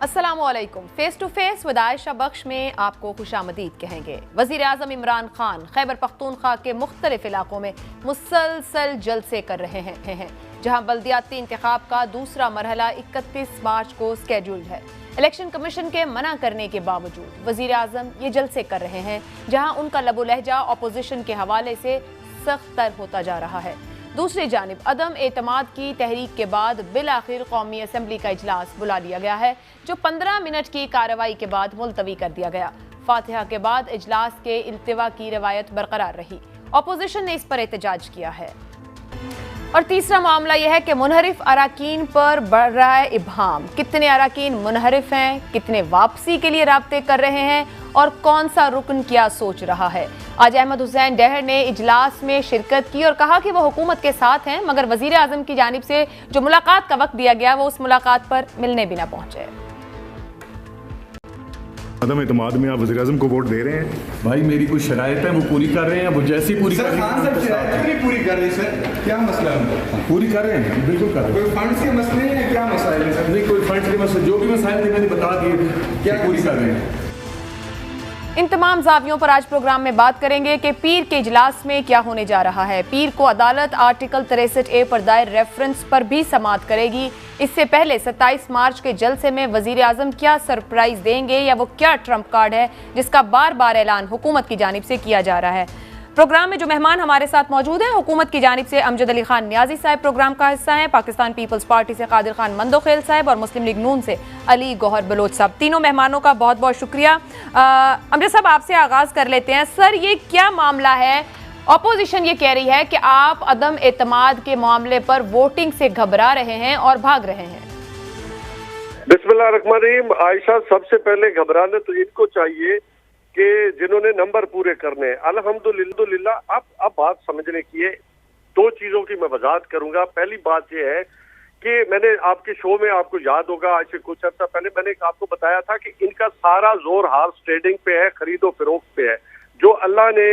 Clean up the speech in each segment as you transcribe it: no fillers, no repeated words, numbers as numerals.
अस्सलामुअलैकुम। Face to face with Ayesha Bakhsh में आपको खुशामदीद कहेंगे। वजीर आजम इमरान खान खैबर पख्तूनख्वा के मुख्तलिफ इलाकों में मुसलसल जलसे कर रहे हैं, जहां बल्दियाती इंतखाब का दूसरा मरहला 31 मार्च को स्केड्यूल्ड है। इलेक्शन कमीशन के मना करने के बावजूद वजीर आजम ये जलसे कर रहे हैं, जहां उनका लबो लहजा अपोजिशन के हवाले से सख्त तर होता जा रहा है। दूसरी जानिब अदम एतमाद की तहरीक के बाद बिल आखिर कौमी असम्बली का इजलास बुला लिया गया है, जो 15 मिनट की कार्रवाई के बाद मुलतवी कर दिया गया। फातिहा के बाद इजलास के इल्तिवा की रवायत बरकरार रही। अपोजिशन ने इस पर एहतजाज किया है। और तीसरा मामला यह है कि मुनहरिफ अराकीन पर बढ़ रहा है इब्हाम। कितने अराकीन मुनहरिफ हैं, कितने वापसी के लिए राब्ते कर रहे हैं और कौन सा रुकन क्या सोच रहा है। आज अहमद हुसैन डहर ने इजलास में शिरकत की और कहा कि वो हुकूमत के साथ हैं, मगर वजीर आजम की जानिब से जो मुलाकात का वक्त दिया गया वो उस मुलाकात पर मिलने भी ना पहुंचे। अदम एतमाद में आप वज़ीर आज़म को वोट दे रहे हैं? भाई मेरी कुछ शराइत है, वो पूरी कर रहे हैं। वो जैसी पूरी कर रहे हैं पूरी कर रहे हैं सर, क्या मसला है? पूरी कर रहे हैं, बिल्कुल कर रहे हैं। कोई फंड्स के मसले हैं, क्या मसाइल है सर? नहीं, कोई फंड्स के मसले, जो भी मसाइल थे मैंने बता दिए, क्या पूरी कर रहे हैं। इन तमाम जावियों पर आज प्रोग्राम में बात करेंगे कि पीर के इजलास में क्या होने जा रहा है। पीर को अदालत आर्टिकल 63A पर दायर रेफरेंस पर भी समाअत करेगी। इससे पहले 27 मार्च के जलसे में वजीर आजम क्या सरप्राइज देंगे, या वो क्या ट्रम्प कार्ड है जिसका बार बार ऐलान हुकूमत की जानिब से किया जा रहा है। प्रोग्राम में जो मेहमान हमारे साथ मौजूद हैं, हुकूमत की जानिब से अमजद अली खान नियाजी साहब प्रोग्राम का हिस्सा हैं, पाकिस्तान पीपल्स पार्टी से कादिर खान मंदोखेल साहब और मुस्लिम लीग नून से अली गौहर बलोच साहब। तीनों मेहमानों का बहुत बहुत शुक्रिया। अमजद साहब, आपसे आगाज कर लेते हैं। सर, ये क्या मामला है? अपोजिशन ये कह रही है कि आप अदम एतमाद के मामले पर वोटिंग से घबरा रहे हैं और भाग रहे हैं। बिस्मिल्लाह रहमान रहीम। आयशा, सबसे पहले घबराने तो इनको चाहिए कि जिन्होंने नंबर पूरे करने हैं। अल्हम्दुलिल्लाह। अब बात समझने की है। दो चीजों की मैं वजाहत करूंगा। पहली बात यह है कि मैंने आपके शो में, आपको याद होगा, आज से कुछ अर्सा पहले मैंने आपको बताया था कि इनका सारा जोर हार्स ट्रेडिंग पे है, खरीदो फरोख्त पे है। जो अल्लाह ने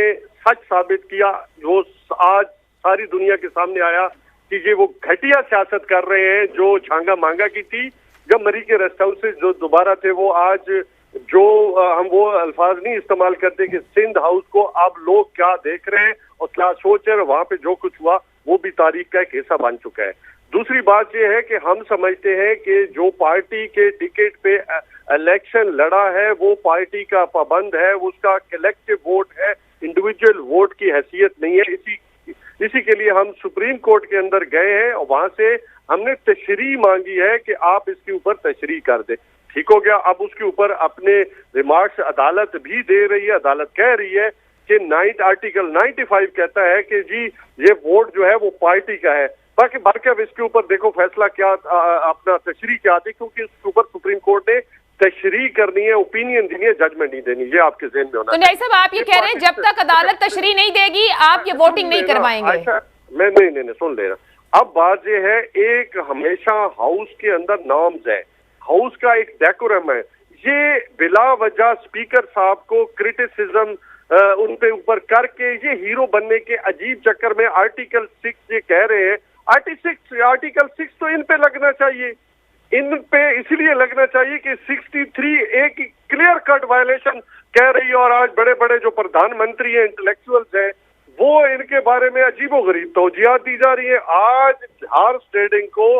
सच साबित किया, वो आज सारी दुनिया के सामने आया कि ये वो घटिया सियासत कर रहे हैं जो झांगा मांगा की थी। जब मरी के रेस्ट हाउस से जो दोबारा थे, वो आज जो हम वो अल्फाज नहीं इस्तेमाल करते कि सिंध हाउस को अब लोग क्या देख रहे हैं और क्या सोच रहे हैं, वहां पे जो कुछ हुआ वो भी तारीख का एक हिस्सा बन चुका है। दूसरी बात यह है कि हम समझते हैं कि जो पार्टी के टिकट पे इलेक्शन लड़ा है वो पार्टी का पाबंद है, उसका कलेक्टिव वोट है, इंडिविजुअल वोट की हैसियत नहीं है। इसी के लिए हम सुप्रीम कोर्ट के अंदर गए हैं और वहां से हमने तशरीह मांगी है कि आप इसके ऊपर तशरीह कर दें। ठीक हो गया। अब उसके ऊपर अपने रिमार्क्स अदालत भी दे रही है। अदालत कह रही है कि आर्टिकल 95 कहता है कि जी ये वोट जो है वो पार्टी का है। बाकी अब इसके ऊपर देखो फैसला क्या अपना तशरीह क्या आती, क्योंकि इसके ऊपर सुप्रीम कोर्ट ने तशरीह करनी है, ओपिनियन देनी है, जजमेंट नहीं देनी। ये आपके ज़हन में होना। तो नहीं साहब, आप ये कह रहे हैं जब तक अदालत तशरीह नहीं देगी आप ये वोटिंग नहीं करवाएंगे? मैं नहीं सुन ले रहा। अब बात ये है, एक हमेशा हाउस के अंदर नॉर्म्स है, हाउस का एक डेकोरम है। ये बिला वजह स्पीकर साहब को क्रिटिसिज्म उन पे ऊपर करके ये हीरो बनने के अजीब चक्कर में आर्टिकल 6 ये कह रहे हैं। आर्टिकल 6 तो इन पे लगना चाहिए, इन पे इसलिए लगना चाहिए कि 63A की क्लियर कट वायलेशन कह रही है। और आज बड़े बड़े जो प्रधानमंत्री हैं, इंटेलेक्चुअल्स हैं, वो इनके बारे में अजीबोगरीब तौजियात दी जा रही है। आज हार्स ट्रेडिंग को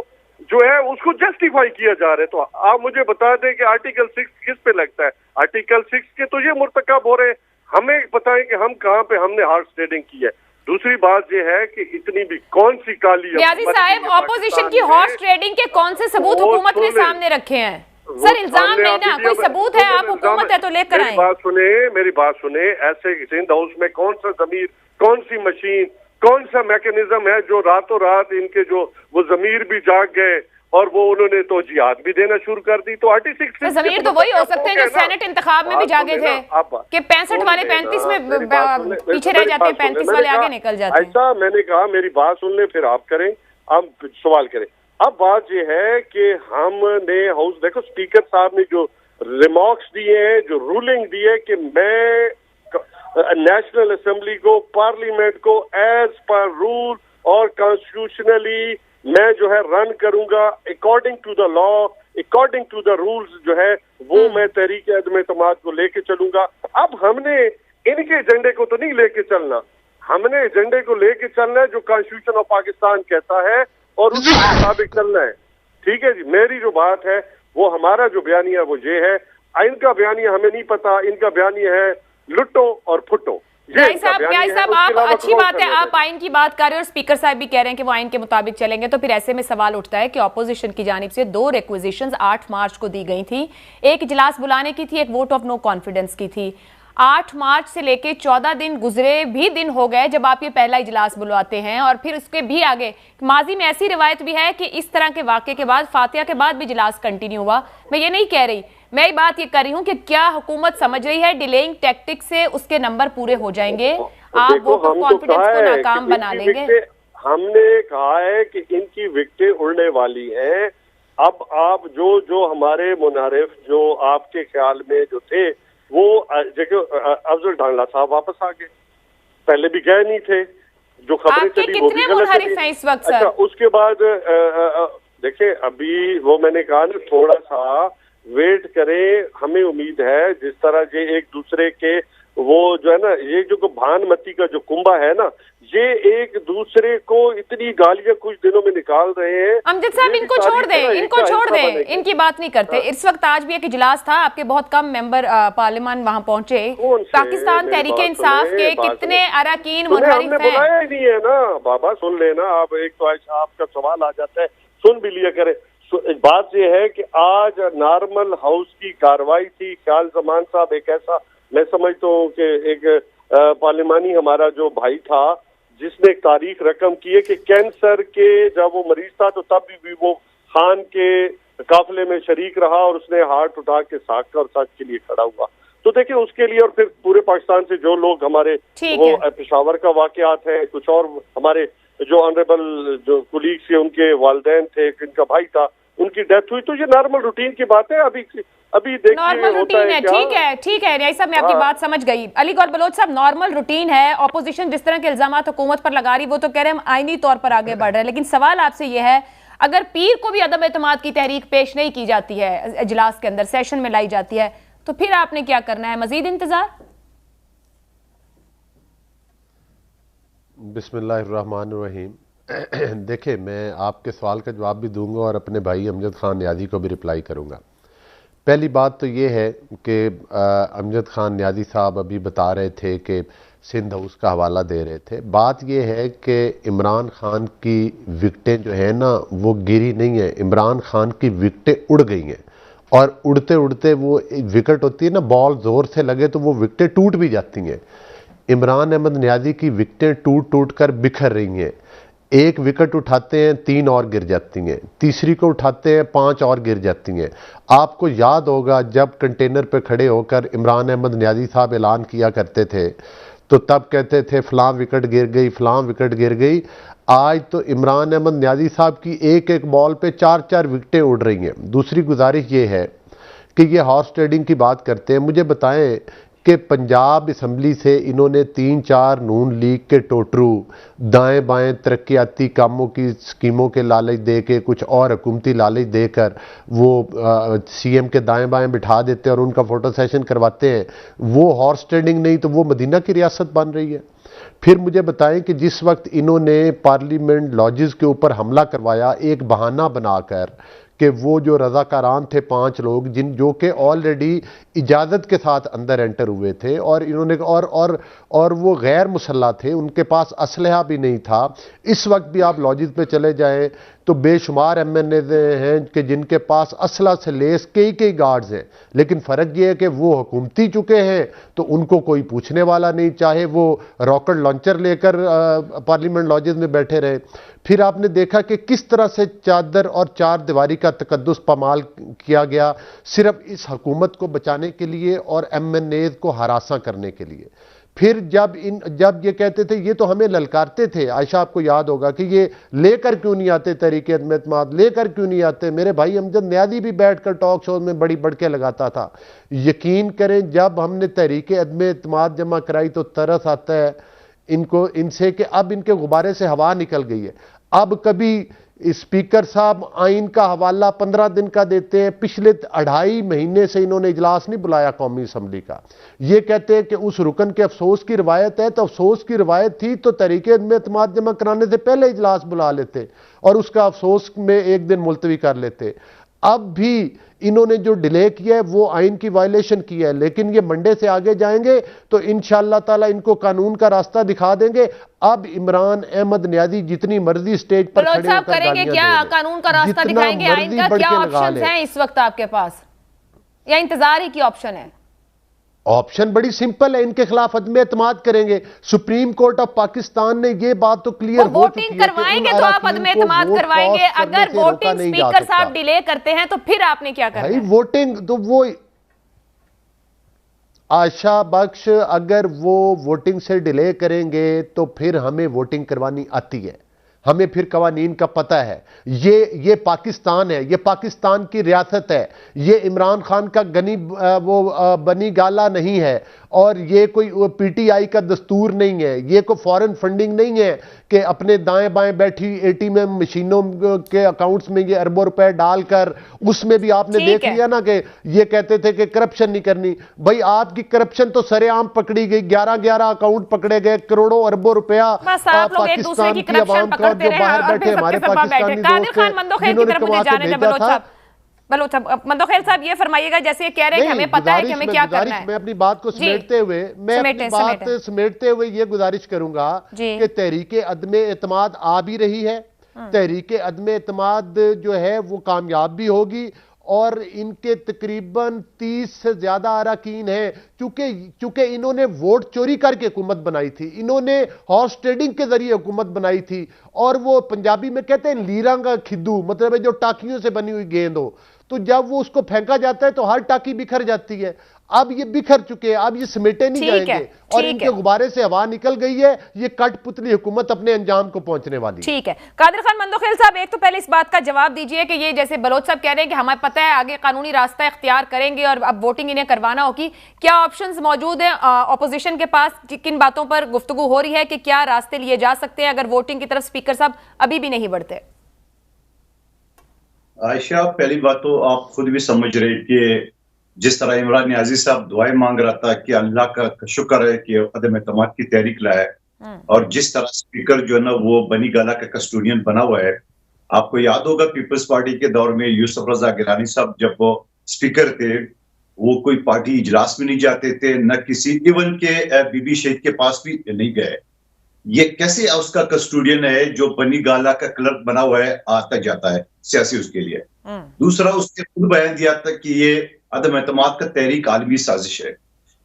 जो है उसको जस्टिफाई किया जा रहा है। तो आप मुझे बता दें कि आर्टिकल 6 किस पे लगता है? आर्टिकल 6 के तो ये मुर्तकब हो रहे हैं। हमें बताएं कि हम कहाँ पे हमने हार्स ट्रेडिंग की है। दूसरी बात ये है कि इतनी भी कौन सी काली नियाजी साहब, ऑपोजिशन की हॉर्स ट्रेडिंग के कौन से सबूत हुकूमत ने सामने रखे हैं? सर, इल्जाम नहीं ना, कोई सबूत है? आप हुकूमत है तो लेकर आए। मेरी बात सुने। ऐसे सिंध हाउस में कौन सा जमीर, कौन सी मशीन, कौन सा मैकेनिज्म है जो रातों रात इनके जो वो जमीर भी जाग गए और वो उन्होंने तौजियात भी देना शुरू कर दी? तो आर्टिकल 6 जमीर तो वही हो सकते हैं जो सेनेट इंतखाब में भी जागे थे कि 65 वाले 35 में पीछे रह जाते हैं, 35 वाले आगे निकल जाते हैं। ऐसा मैंने कहा, मेरी बात सुन ले फिर आप करें, आप सवाल करें। अब बात ये है कि हमने हाउस, देखो स्पीकर साहब ने जो रिमार्क्स दिए हैं, जो रूलिंग दी है कि मैं नेशनल असेंबली को, पार्लियामेंट को एज पर रूल और कॉन्स्टिट्यूशनली मैं जो है रन करूंगा according to the law. According to the rules जो है वो मैं तहरीक अदम एतमाद को लेके चलूंगा। अब हमने इनके एजेंडे को तो नहीं लेके चलना, हमने एजेंडे को लेके चलना है जो कॉन्स्टिट्यूशन ऑफ पाकिस्तान कहता है और उसके मुताबिक चलना है। ठीक है जी, मेरी जो बात है वो हमारा जो बयानिया वो ये है, इनका बयानिया हमें नहीं पता, इनका बयानिया है लुटो और फुटो। न्याय साहब आप अच्छी बात है, आप आइन की बात कर रहे हैं और स्पीकर साहब भी कह रहे हैं कि वो आइन के मुताबिक चलेंगे, तो फिर ऐसे में सवाल उठता है कि ऑपोजिशन की जानिब से 2 रिक्वेजिशंस 8 मार्च को दी गई थी, एक इजलास बुलाने की थी, एक वोट ऑफ नो कॉन्फिडेंस की थी। 8 मार्च से लेके 14 दिन गुजरे भी दिन हो गए जब आप ये पहला इजलास बुलवाते हैं, और फिर उसके भी आगे माजी में ऐसी रिवायत भी है कि इस तरह के वाक़े के बाद फातिहा के बाद भी इजलास कंटिन्यू हुआ। मैं ये नहीं कह रही, मैं बात ये कर रही हूँ कि क्या हुकूमत समझ रही है डिलेइंग टैक्टिक से उसके नंबर पूरे हो जाएंगे, आप वोट ऑफ कॉन्फिडेंस को नाकाम बना लेंगे। हमने कहा है कि इनकी विकटें उड़ने वाली हैं। अब आप जो हमारे मुनारिफ जो आपके ख्याल में जो थे वो अफजल ढांडला साहब वापस आ गए, पहले भी गए नहीं थे, जो खबरें चली वो भी गलत थी। इस वक्त अच्छा, उसके बाद देखिए अभी वो मैंने कहा ना थोड़ा सा वेट करें, हमें उम्मीद है जिस तरह ये एक दूसरे के वो जो है ना, ये जो भानमती का जो कुंभा है ना, ये एक दूसरे को इतनी गालियां कुछ दिनों में निकाल रहे हैं। अमजद साहब इनको छोड़ दें, इनको छोड़ दें, इनकी बात नहीं करते। इस वक्त आज भी एक इजलास था, आपके बहुत कम मेंबर पार्लियामेंट वहां पहुंचे। पाकिस्तान तहरीक इंसाफ के कितने अरकान मुनहरिफ हैं? बुलाया ही नहीं है ना बाबा, सुन लेना आप, एक तो आपका सवाल आ जाता है, सुन भी लिया करें। बात यह है कि आज नॉर्मल हाउस की कार्रवाई थी। ख्याल जमान साहब एक ऐसा, मैं समझता हूँ कि एक पार्लिमानी हमारा जो भाई था जिसने एक तारीख रकम की है कि कैंसर के जब वो मरीज था तो तब भी वो खान के काफिले में शरीक रहा और उसने हाथ उठा के साख और सच के लिए खड़ा हुआ। तो देखिए उसके लिए, और फिर पूरे पाकिस्तान से जो लोग हमारे वो पेशावर का वाकयात है, कुछ और हमारे जो ऑनरेबल जो कुलीग्स थे उनके वालिदैन थे, इनका भाई था, उनकी डेथ हुई। तो ये नॉर्मल रूटीन की बात है। अभी देखिए नॉर्मल रूटीन है, ठीक है न्याय साहब, मैं आपकी बात समझ गई। अली गौर बलोच साहब, नॉर्मल रूटीन है, ऑपोजिशन जिस तरह के इल्जामात हुकूमत पर लगा रही वो तो कह रहे हैं हम आईनी तौर पर आगे बढ़ रहे हैं, लेकिन सवाल आपसे ये है अगर पीर को भी अदम एतमाद की तहरीक पेश नहीं की जाती है, इजलास के अंदर सेशन में लाई जाती है, तो फिर आपने क्या करना है? मजीद इंतजार? बिस्मिल्लाहिर्रहमानिर्रहीम। देखिए, मैं आपके सवाल का जवाब भी दूंगा और अपने भाई अमजद खान न्याजी को भी रिप्लाई करूंगा। पहली बात तो ये है कि अमजद खान न्याजी साहब अभी बता रहे थे कि सिंध हाउस का हवाला दे रहे थे। बात ये है कि इमरान खान की विकटें जो है ना वो गिरी नहीं है, इमरान खान की विकटें उड़ गई हैं, और उड़ते उड़ते वो विकेट होती है ना, बॉल जोर से लगे तो वो विकटें टूट भी जाती हैं। इमरान अहमद न्याजी की विकटें टूट टूट कर बिखर रही हैं। एक विकेट उठाते हैं 3 और गिर जाती हैं, तीसरी को उठाते हैं 5 और गिर जाती हैं। आपको याद होगा जब कंटेनर पे खड़े होकर इमरान अहमद न्याजी साहब ऐलान किया करते थे तो तब कहते थे फलां विकेट गिर गई, फलां विकेट गिर गई। आज तो इमरान अहमद न्याजी साहब की एक एक बॉल पे 4-4 विकेटें उड़ रही हैं। दूसरी गुजारिश ये है कि ये हॉर्स ट्रेडिंग की बात करते हैं, मुझे बताएं कि पंजाब असम्बली से इन्होंने 3-4 नून लीग के टोटरू दाएं बाएं तरक्याती कामों की स्कीमों के लालच दे के, कुछ और हुकूमती लालच देकर वो सीएम के दाएं बाएं बिठा देते हैं और उनका फोटो सेशन करवाते हैं। वो हॉर्स ट्रेडिंग नहीं तो वो मदीना की रियासत बन रही है। फिर मुझे बताएं कि जिस वक्त इन्होंने पार्लियामेंट लॉजेस के ऊपर हमला करवाया एक बहाना बनाकर कि वो जो रज़ाकारान थे 5 लोग जो कि ऑलरेडी इजाज़त के साथ अंदर एंटर हुए थे और इन्होंने और वो गैर मुसल्ला थे, उनके पास असलहा भी नहीं था। इस वक्त भी आप लॉजिस पे चले जाएं तो बेशुमार एमएनए हैं कि जिनके पास असला से लेस कई गार्ड्स हैं, लेकिन फ़र्क ये है कि वो हुकूमती चुके हैं तो उनको कोई पूछने वाला नहीं, चाहे वो रॉकेट लॉन्चर लेकर पार्लियामेंट लॉजेस में बैठे रहे। फिर आपने देखा कि किस तरह से चादर और चार दीवारी का तकद्दुस पामाल किया गया सिर्फ इस हुकूमत को बचाने के लिए और एमएनए को हरासा करने के लिए। फिर जब ये कहते थे, ये तो हमें ललकारते थे, आयशा आपको याद होगा कि ये लेकर क्यों नहीं आते तहरीक अदम एतमाद, लेकर क्यों नहीं आते। मेरे भाई अमजद न्याजी भी बैठकर टॉक शो में बड़ी बढ़के लगाता था। यकीन करें जब हमने तहरीक अदम एतमाद जमा कराई तो तरस आता है इनसे कि अब इनके गुब्बारे से हवा निकल गई है। अब कभी स्पीकर साहब आइन का हवाला 15 दिन का देते हैं। पिछले 2.5 महीने से इन्होंने इजलास नहीं बुलाया कौमी असम्बली का। ये कहते हैं कि उस रुकन के अफसोस की रिवायत है, तो अफसोस की रिवायत थी तो तहरीके में एतमाद जमा कराने से पहले इजलास बुला लेते और उसका अफसोस में एक दिन मुलतवी कर लेते। अब भी इन्होंने जो डिले किया है वो आइन की वायलेशन किया है, लेकिन ये मंडे से आगे जाएंगे तो इंशाअल्लाह ताला इनको कानून का रास्ता दिखा देंगे। अब इमरान अहमद नियाज़ी जितनी मर्जी स्टेज पर खड़े होकर करेंगे क्या कानून का रास्ता दिखाएंगे? आइन का क्या ऑप्शंस हैं इस वक्त आपके पास, या इंतजार ही की ऑप्शन है? ऑप्शन बड़ी सिंपल है, इनके खिलाफ अदम एतमाद करेंगे। सुप्रीम कोर्ट ऑफ पाकिस्तान ने ये बात तो क्लियर हो चुकी है कि करवाएंगे तो आप अदम एतमाद करवाएंगे। अगर वोटिंग स्पीकर साहब डिले करते हैं तो फिर आपने क्या करना है? वोटिंग तो वो आयशा बख्श, अगर वो वोटिंग से डिले करेंगे तो फिर हमें वोटिंग करवानी आती है, हमें फिर कवानीन का पता है। ये पाकिस्तान है, ये पाकिस्तान की रियासत है, ये इमरान खान का बनी गाला नहीं है और ये कोई पीटीआई का दस्तूर नहीं है, ये कोई फॉरेन फंडिंग नहीं है कि अपने दाएं बाएं बैठी एटीएम मशीनों के अकाउंट्स में ये अरबों रुपए डालकर, उसमें भी आपने देख लिया ना कि ये कहते थे कि करप्शन नहीं करनी। भाई आपकी करप्शन तो सरेआम पकड़ी गई, 11 अकाउंट पकड़े गए, करोड़ों अरबों रुपया पाकिस्तान की आवाम का जो बाहर बैठे हमारे पाकिस्तानी दोस्त मंदोखेल साहब ये फरमाइएगा, जैसे ये कह रहे हैं कि हमें पता है कि हमें क्या करना है। मैं अपनी बात को समेटते हुए ये गुजारिश करूंगा कि तहरीके अदम एतमाद आ भी रही है, तहरीके अदम एतमाद जो है वो कामयाब भी होगी और इनके तकरीबन 30 से ज्यादा अरकान हैं। चूंकि इन्होंने वोट चोरी करके हुकूमत बनाई थी, इन्होंने हॉर्स ट्रेडिंग के जरिए हुकूमत बनाई थी, और वो पंजाबी में कहते हैं लीरा का खिद्दू, मतलब है जो टाकियों से बनी हुई गेंद हो, तो जब वो उसको फेंका जाता है तो हर टाकी बिखर जाती है। अब ये बिखर चुके हैं, अब ये समेटे नहीं जाएंगे और इनके गुब्बारे से हवा निकल गई है। ये कठपुतली हुकूमत अपने अंजाम को पहुंचने वाली। ठीक है कादिर खान मंदोखेल साहब, एक तो पहले इस बात का जवाब दीजिए कि ये जैसे बलोच साहब कह रहे हैं कि हमें पता है आगे कानूनी रास्ता इख्तियार करेंगे और अब वोटिंग इन्हें करवाना होगी, क्या ऑप्शंस मौजूद है ऑपोजिशन के पास? किन बातों पर गुफ्तगू हो रही है कि क्या रास्ते लिए जा सकते हैं अगर वोटिंग की तरफ स्पीकर साहब अभी भी नहीं बढ़ते? आयशा, पहली बात तो आप खुद भी समझ रहे कि जिस तरह इमरान नियाज़ी साहब दुआएं मांग रहा था कि अल्लाह का शुक्र है कि अदम एतमाद की तहरीक लाया है, और जिस तरह स्पीकर जो है ना वो बनी गाला का कस्टोडियन बना हुआ है। आपको याद होगा पीपल्स पार्टी के दौर में यूसुफ रजा गिलानी साहब जब वो स्पीकर थे, वो कोई पार्टी इजलास में नहीं जाते थे, न किसी इवन के बीबी शेख के पास भी नहीं गए। ये कैसे उसका कस्टोडियन है जो बनी गाला का क्लर्क बना हुआ है, आता जाता है सियासी उसके लिए। दूसरा, उसने खुद बयान दिया था कि ये अदम एतमाद का तहरीक आलमी साजिश है।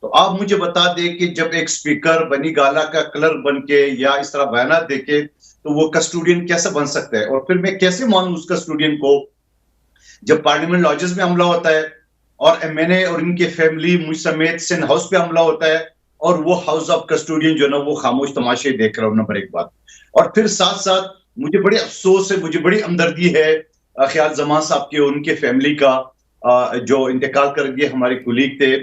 तो आप मुझे बता दें कि जब एक स्पीकर बनी गाला का क्लर्क बन के या इस तरह बयान दे के, तो वो कस्टोडियन कैसे बन सकता है? और फिर मैं कैसे मानूं उस कस्टोडियन को जब पार्लियामेंट लॉजेस में हमला होता है और एमएनए और इनके फैमिली मुझ समेत सिंध हाउस पे हमला होता है और वो हाउस ऑफ कस्टोडियन जो ना वो खामोश तमाशे देख रहा हूं, नंबर एक बात। और फिर साथ साथ मुझे बड़ी अफसोस है, मुझे बड़ी हमदर्दी है ख्याल जमान साहब के, उनके फैमिली का जो इंतकाल कर गए हमारे कुलीग थे।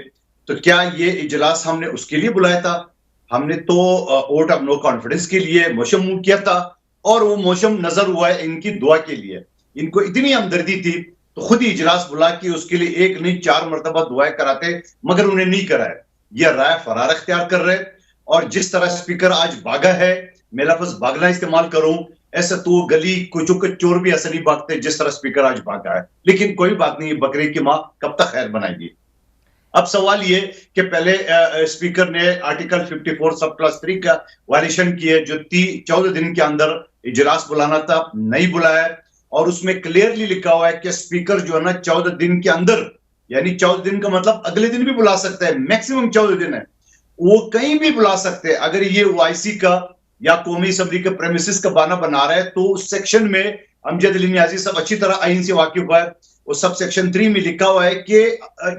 तो क्या ये इजलास हमने उसके लिए बुलाया था? हमने तो वोट ऑफ नो कॉन्फिडेंस के लिए मोशन मूव किया था और वो मोशन नजर हुआ है इनकी दुआ के लिए। इनको इतनी हमदर्दी थी तो खुद ही इजलास बुला के उसके लिए 1 नहीं 4 मरतबा दुआएं कराते, मगर उन्हें नहीं कराया। यह राय फरार अख्तियार कर रहे। और जिस तरह स्पीकर आज भागा है, मैं लफ्ज भागना इस्तेमाल करूं, ऐसा तो गली कुचों के चोर भी ऐसा नहीं भागते जिस तरह स्पीकर आज भागा है। लेकिन कोई बात नहीं, बकरी की मां कब तक खैर बनाएगी। अब सवाल ये कि पहले स्पीकर ने आर्टिकल 54 सब क्लास 3 का वायलेशन किया, जो 14 दिन के अंदर इजलास बुलाना था, नहीं बुलाया। और उसमें क्लियरली लिखा हुआ है कि स्पीकर जो है ना 14 दिन के अंदर, यानी 14 दिन का मतलब अगले दिन भी बुला सकता है, मैक्सिमम 14 दिन है, वो कहीं भी बुला सकते हैं। अगर ये ओआईसी का या कौमी असम्बली के प्रेमिसेस का बहाना बना रहा है तो उस सेक्शन में अमजद अली नियाज़ी साहब अच्छी तरह आइन से वाकिफ है, उस सब सेक्शन 3 में लिखा हुआ है कि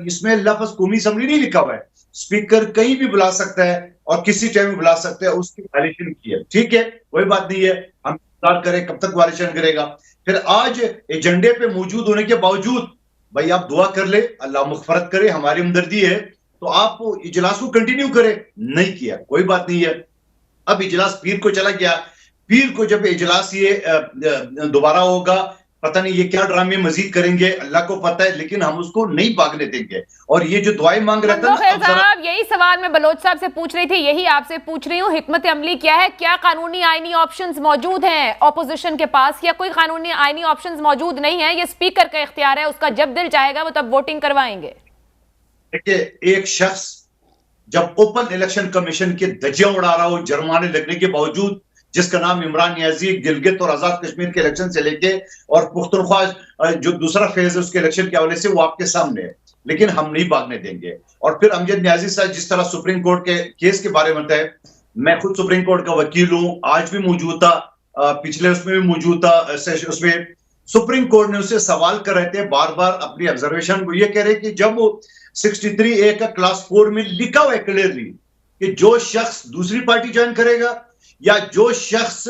इसमें लफ्ज कौमी असम्बली नहीं लिखा हुआ है, स्पीकर कहीं भी बुला सकता है और किसी टाइम भी बुला सकता है। उसकी वायलेशन की है, ठीक है, कोई बात नहीं है, हम इंतजार करें कब तक वायलेशन करेगा। फिर आज एजेंडे पे मौजूद होने के बावजूद भाई आप दुआ कर ले, अल्लाह मगफरत करे, हमारी हमदर्दी है, तो आप इजलास को कंटिन्यू करें, नहीं किया, कोई बात नहीं है। अब इजलास पीर को चला गया, पीर को जब इजलास ये दोबारा होगा, पता नहीं ये क्या ड्रामे मजीद करेंगे, अल्लाह को पता है, लेकिन हम उसको नहीं भागने देंगे। और ये जो दुआएं मांग रहे थे साहब, यही सवाल मैं बलोच साहब से पूछ रही थी, यही आपसे पूछ रही हूँ, हिकमत अमली क्या है? क्या कानूनी आईनी ऑप्शंस मौजूद हैं ऑपोजिशन के पास, या कोई कानूनी आईनी ऑप्शंस मौजूद नहीं है? ये स्पीकर का इख्तियार है, उसका जब दिल चाहेगा वो तब वोटिंग करवाएंगे। देखिए, एक शख्स जब ओपन इलेक्शन कमीशन के धज्जियां उड़ा रहा हो जुर्माने लगने के बावजूद, जिसका नाम इमरान नियाजी, गिलगित और आजाद कश्मीर के इलेक्शन से लेके और पुख्तनख्वा जो दूसरा फेज है उसके इलेक्शन के हवाले से, वो आपके सामने है, लेकिन हम नहीं भागने देंगे। और फिर अमजद नियाजी साहब जिस तरह सुप्रीम कोर्ट के केस के बारे में बताए, मैं खुद सुप्रीम कोर्ट का वकील हूं, आज भी मौजूद था, पिछले उसमें भी मौजूद था, उसमें सुप्रीम कोर्ट ने उससे सवाल कर रहे थे बार बार अपनी ऑब्जर्वेशन, वो ये कह रहे कि जब वो 63A का क्लास 4 में लिखा हुआ है क्लियरली कि जो शख्स दूसरी पार्टी ज्वाइन करेगा या जो शख्स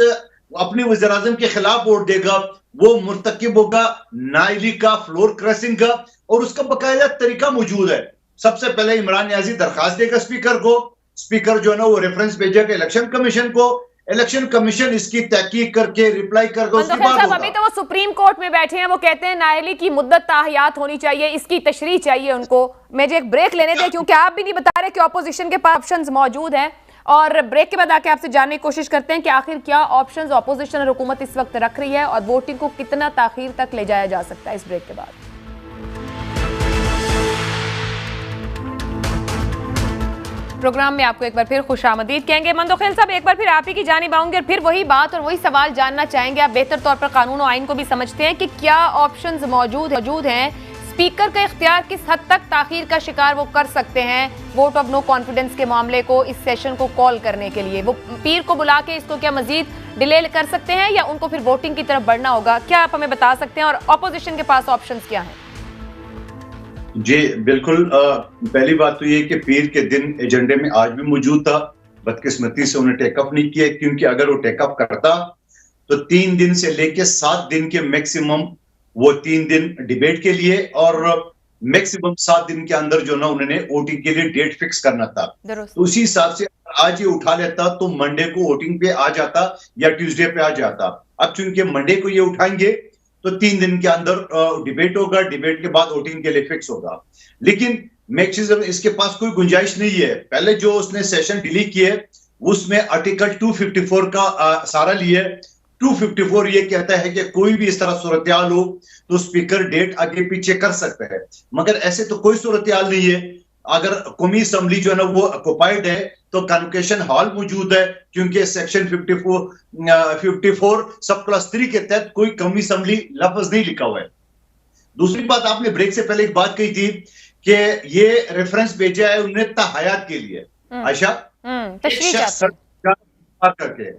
अपने वज़ीर आज़म के खिलाफ वोट देगा, वो मुर्तकिब होगा नाइली का, फ्लोर क्रॉसिंग का, और उसका बकायदा तरीका मौजूद है। सबसे पहले इमरान नियाजी दरखास्त देगा स्पीकर को, स्पीकर जो है ना वो रेफरेंस भेजेगा इलेक्शन कमीशन को, इलेक्शन कमीशन इसकी तहकीक करके रिप्लाई करके उसके बाद होगा। अभी तो वो सुप्रीम कोर्ट में बैठे हैं, वो कहते हैं नायली की मुद्दत ताहयात होनी चाहिए, इसकी तशरीह चाहिए उनको। मुझे एक ब्रेक लेने दें, क्योंकि आप भी नहीं बता रहे कि ऑपोजिशन के पास ऑप्शंस मौजूद हैं, और ब्रेक के बाद आके आपसे जानने की कोशिश करते हैं कि आखिर क्या ऑप्शंस ऑपोजिशन और हुकूमत इस वक्त रख रही है और वोटिंग को कितना ताखीर तक ले जाया जा सकता है इस ब्रेक के बाद। प्रोग्राम में आपको एक बार फिर खुशामदीद कहेंगे। मंदोखेल साहब, एक बार फिर आप ही की जानिब आऊंगे और फिर वही बात और वही सवाल जानना चाहेंगे। आप बेहतर तौर पर कानून और आइन को भी समझते हैं कि क्या ऑप्शंस मौजूद हैं, स्पीकर का इख्तियार किस हद तक ताखीर का शिकार वो कर सकते हैं वोट ऑफ नो कॉन्फिडेंस के मामले को, इस सेशन को कॉल करने के लिए? वो पीर को बुला के इसको क्या मजीद डिले कर सकते हैं या उनको फिर वोटिंग की तरफ बढ़ना होगा? क्या आप हमें बता सकते हैं, और ऑपोजिशन के पास ऑप्शंस क्या हैं? जी बिल्कुल, पहली बात तो ये कि पीर के दिन एजेंडे में आज भी मौजूद था, बदकिस्मती से उन्हें टेकअप नहीं किया, क्योंकि अगर वो टेकअप करता तो 3 दिन से लेके 7 दिन के मैक्सिमम, वो 3 दिन डिबेट के लिए और मैक्सिमम 7 दिन के अंदर जो ना उन्होंने वोटिंग के लिए डेट फिक्स करना था। तो उसी हिसाब से आज ये उठा लेता तो मंडे को वोटिंग पे आ जाता या ट्यूसडे पे आ जाता। अब चूंकि मंडे को ये उठाएंगे तो 3 दिन के अंदर डिबेट होगा, डिबेट के बाद वोटिंग के लिए फिक्स होगा। लेकिन मैक्सिमम इसके पास कोई गुंजाइश नहीं है। पहले जो उसने सेशन डिलीट किए उसमें आर्टिकल 254 का सहारा लिए। 254 ये कहता है कि कोई भी इस तरह सूरत-ए-हाल हो तो स्पीकर डेट आगे पीछे कर सकता है, मगर ऐसे तो कोई सूरत-ए-हाल नहीं है। अगर कौमी असम्बली जो है ना वो ऑक्युपाइड है तो कन्वोकेशन हॉल मौजूद है, क्योंकि सेक्शन 54 सब क्लास 3 के तहत कोई कौमी असम्बली लफ्ज नहीं लिखा हुआ है। दूसरी बात, आपने ब्रेक से पहले एक बात कही थी कि ये रेफरेंस भेजा है उन्हें तहयात के लिए, आयशा करके,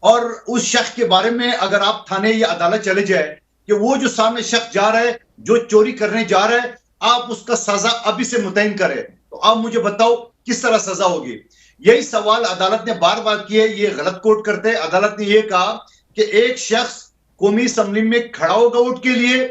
और उस शख्स के बारे में अगर आप थाने या अदालत चले जाए कि वो जो सामने शख्स जा रहा है, जो चोरी करने जा रहा है, आप उसका सजा अभी से मुतयन करें, तो आप मुझे बताओ किस तरह सजा होगी? यही सवाल अदालत ने बार बार किए, ये गलत कोट करते हैं। अदालत ने यह कहा कि एक शख्स कौमी असम्बली में खड़ा होगा वोट के लिए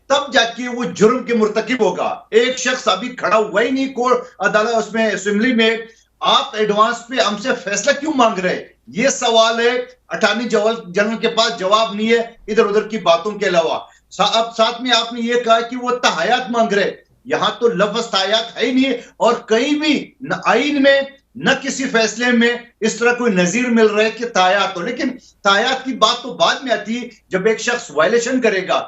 तब जाके वो जुर्म के मुर्तकिब होगा। एक शख्स अभी खड़ा हुआ ही नहीं कोर्ट अदालत उसमें असेंबली में, आप एडवांस पे हमसे फैसला क्यों मांग रहे हैं? ये सवाल है, अटॉर्नी जनरल के पास जवाब नहीं है इधर उधर की बातों के अलावा। अब साथ में आपने ये कहा कि वो तहयात मांग रहे, यहां तो लफ्ज तहयात है ही नहीं, और कहीं भी न आइन में न किसी फैसले में इस तरह कोई नजीर मिल रहा है कि तहयात हो। लेकिन तहयात की बात तो बाद में आती है जब एक शख्स वायलेशन करेगा,